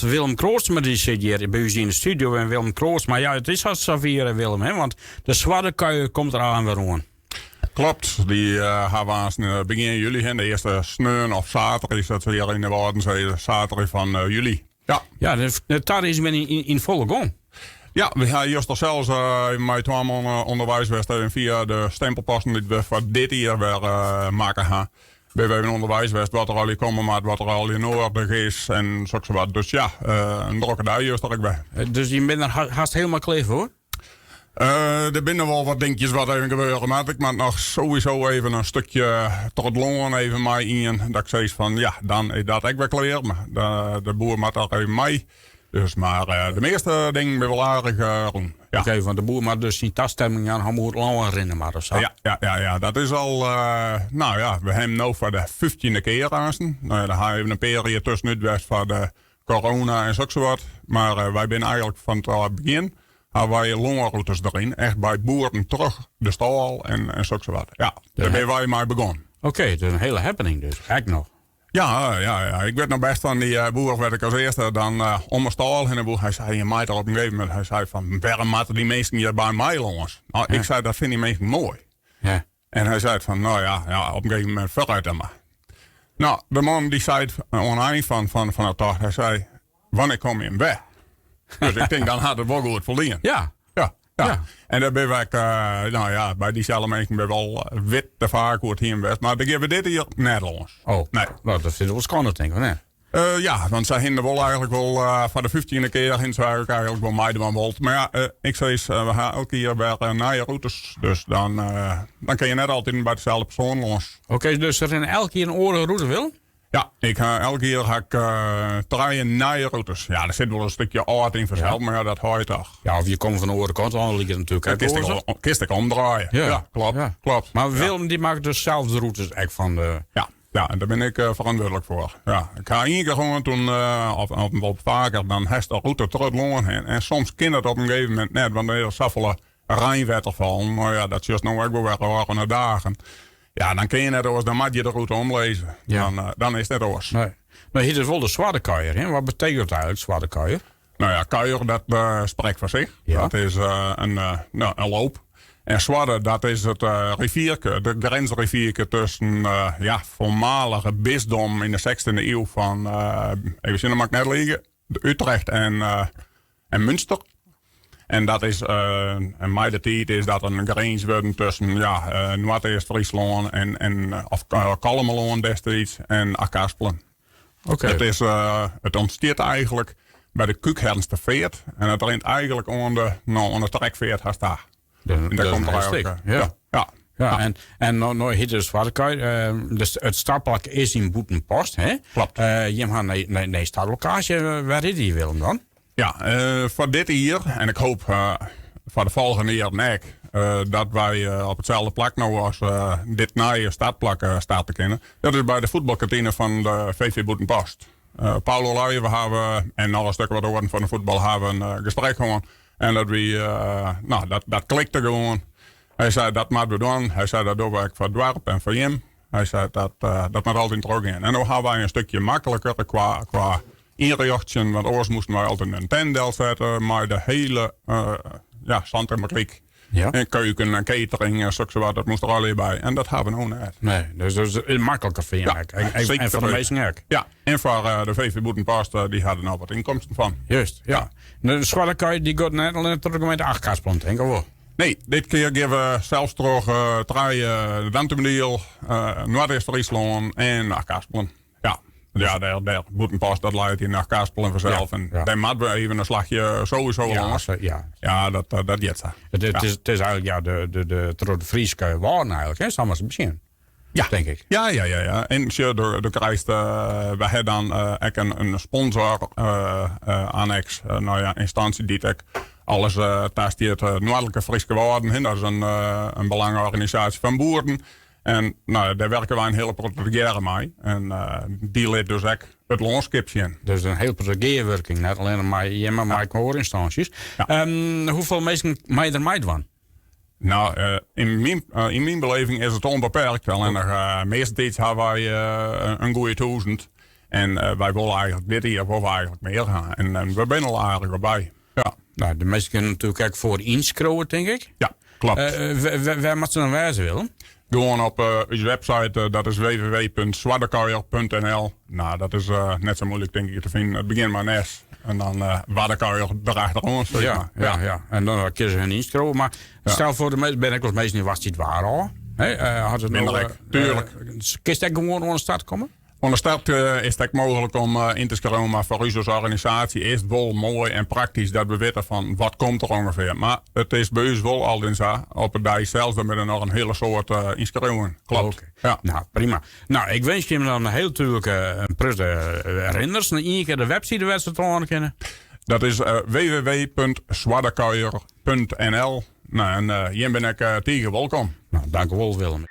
Willem Kroosma die zit hier bij u in de studio. En Willem Kroosma, ja, het is wat vieren, Willem, hè? Want de Zwartekuier komt eraan weer aan. Klopt, die hebben we begin juli. De eerste sneeuw of zaterdag is dat weer in de Waardenzee. Zaterdag van juli. Ja, de tar is weer in volle gang. Ja, we hebben juist zelfs met twee man onderwijswest via de stempelposten die we voor dit jaar weer maken gaan. We hebben een onderwijswest wat er al in komen, maar wat er al in nodig is en zo wat. Dus ja, een drukke dag juist er ik bij. Dus je bent er haast helemaal klaar voor? Er binnen wel wat dingetjes wat even gebeuren, maar ik maak nog sowieso even een stukje tot longen even mij in. Dat ik zeg van ja, dan is dat ik weer klaar, maar de boer maakt daar even mee. Dus maar de meeste dingen ben wel aardig doen. Ja. Oké, van de boer maar dus die taststemming aan, hij moet lang herinneren maar of zo. Ja, dat is al, nou ja, we hebben nu voor de 15e keer aanstaan. Nou ja, dan hebben we een periode tussenuit geweest voor de corona en zo wat. Maar wij zijn eigenlijk van het begin, hebben wij longenroutes erin. Echt bij boeren terug de stal en zo wat. Ja, daar ben wij mee begonnen. Oké, het is een hele happening dus, eigenlijk nog. Ja. Ik weet nog best van die boer werd ik als eerste dan om een stal. En de boer, hij zei, je maait er op een gegeven moment. Hij zei van, waarom maken die mensen hier bij mij jongens? Nou, ik zei, dat vind die mensen mooi. Ja. En hij zei van, nou ja, op een gegeven moment vooruit dan maar. Nou, de man die zei oneindig van het dag, hij zei, wanneer kom je in weg? Dus ik denk, dan had het wel goed verdiend. Ja. En dan ben ik, nou ja, bij diezelfde mensen ben ik wel wit te vaak hoe het hier in West. Maar dan geven we dit hier Nederlands. Oh, nee. Nou, dat vind ik wel spannend, denk ik, hè? Ja, want zij hinden wel eigenlijk wel voor de 15e keer hinden ze eigenlijk wel meiden van Wolt. Maar ja, ik zei, we gaan elke keer weer naar je routes. Dus dan kun je net altijd bij dezelfde persoon los. Oké, dus er in elke keer een oren route wil? Ja, elke keer ga ik draaien naar je routes. Ja, er zit wel een stukje oud in verschil, maar ja, dat hoor je toch. Ja, of je komt van de andere kant, dan ligt het natuurlijk kist ik omdraaien. Ja, klopt. Maar Willem, die maakt dus zelf de routes echt van de... Ja, en daar ben ik verantwoordelijk voor. Ja, ik ga één keer gewoon toen, op vaker, dan heeft de route terug longen. En soms kan het op een gegeven moment net, want er is zoveel rijnwetter van. Maar ja, dat is juist nou ook wel weer horen naar dagen. Ja, dan kun je net oors, dan moet je de route omlezen. Ja. Dan is het net oors. Nee. Maar hier is wel de Zwartekuier, hè? Wat betekent het eigenlijk, Zwartekuier? Nou ja, kuier, dat spreekt voor zich. Ja. Dat is een loop. En Zwarde, dat is het rivierke, de grensrivierke tussen voormalige bisdom in de 16e eeuw van, even zien, mag ik net liggen, Utrecht en Münster. En dat is, en mij de tijd is dat een grens worden tussen, Noord-Eerst-Friesland of Kalmeland destijds en Akaspelen. Oké. Het ontstaat eigenlijk bij de Kukhernste veert en het rent eigenlijk onder de trekveert haast daar. Dat komt er eigenlijk. Ja. En nou heet het Zwartekuier. Dus het startplak is in Boetenpost, hè? Klopt. Je gaat naar startlocatie. Waar is die Willem dan? Ja, voor dit hier, en ik hoop voor de volgende jaar nek, dat wij op hetzelfde plak nou als dit nieuwe startplak starten kunnen. Dat is bij de voetbalkantine van de VV Boetenpost. Paulo Luijen, we hebben, en nog een stuk wat over van de voetbal, hebben een gesprek gewoon. En dat klikte gewoon. Hij zei, dat moeten we doen. Hij zei, dat doe ik voor het dorp en voor hem. Hij zei, dat moet altijd terug in. En nu gaan wij een stukje makkelijker qua inrichtingen. Want oors moesten wij altijd een tentdel zetten. Maar de hele zandtematiek. Ja. En keuken en catering en zo, dat moest er al bij. En dat hebben we nog net. Nee, dus dat is makkelijker voor je. En voor de meesten ook. Ja, en voor de VV Boetenpost, die hadden nou wat inkomsten van. Juist, ja. De Zwartekuier die gaat net alleen terug met de Achtkaasplant, denk ik wel. Nee, dit keer geven we zelfs terug de Dantemdiel, Noord-Eerst-Friesland en Achtkaaspelen. Ja, daar Boetenpost, dat leidt in naar Kaaspelen vanzelf. En daar moeten we even een slagje sowieso langs. Ja, dat jet. Het is eigenlijk de Frieske waren eigenlijk, hè? Samen begin. Ja, denk ik. Ja. En je krijgt, we hebben dan ook een sponsor annex, instantie die alles testeert Noordelijke Friese Woorden. Dat is een belangrijke organisatie van boeren. En daar werken wij een hele protegeer mee. En die leidt dus ook het landschapje in. Dus een hele protegeerwerking, net alleen maar hoorinstanties. Ja. Hoeveel mensen mij er meid van? Nou, in mijn beleving is het onbeperkt. Alleen nog meestal hebben wij een goede 1000. En wij willen eigenlijk dit jaar eigenlijk meer gaan. En we zijn al eigenlijk erbij. Ja. Nou, de mensen kunnen natuurlijk ook voor inschroeven, denk ik. Ja, klopt. Waar moeten ze dan wijzen willen? Gewoon op onze website, dat is www.zwaardekuier.nl. Nou, dat is net zo moeilijk denk ik te vinden. Het begint maar nes. En dan Waardekuier erachteronder. Ja. En dan kunnen ze hun inschroeven. Maar stel voor de mensen, ben ik als mensen niet was die het waar al. Had het minder tuurlijk. Kist ik gewoon onder de stad komen? Onder de stad is het mogelijk om in te schrijven, maar voor u als organisatie is het wel mooi en praktisch dat we weten van wat komt er ongeveer. Maar het is bij ons wel al in zo, op het dag zelfs dat we er nog een hele soort inschrijven. Klopt. Okay. Ja. Nou, prima. Nou, ik wens je dan een heel natuurlijk herinners. En één keer de website wedstrijd kennen. Dat is www.zwaardekuier.nl. Nou, en hier ben ik tegen welkom. Nou, dank u wel, Willem.